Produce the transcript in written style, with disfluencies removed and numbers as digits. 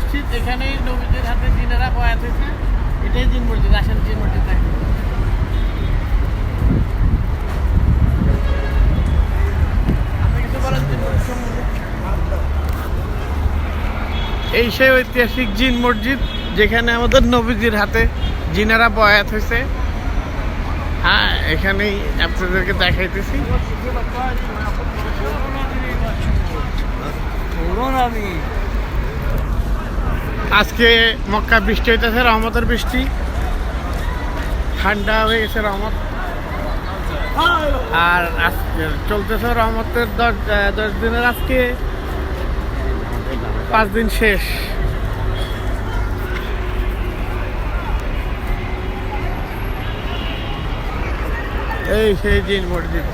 মসজিদ, এখানেই নবীদের হাতে জিনেরা বয়াত হয়েছে। এটাই জিন মসজিদ। আসেন জিন মসজিদ দেখেন। আপনি কিছু বলেন জিন মসজিদ সম্বন্ধে? এই সেই ঐতিহাসিক জিন মসজিদ যেখানে আমাদের নবীজির হাতে জিনেরা বয়াত হয়েছে। হ্যাঁ, এখানেই আপনাদেরকে দেখাইতেছি। আজকে মক্কা বৃষ্টি হইতেছে, রহমতের বৃষ্টি। ঠান্ডা হয়ে গেছে রহমত। আর আজকে চলতেছে রহমতের 10 দিনের, আজকে 5 দিন শেষ। এই সেই জিন মসজিদ।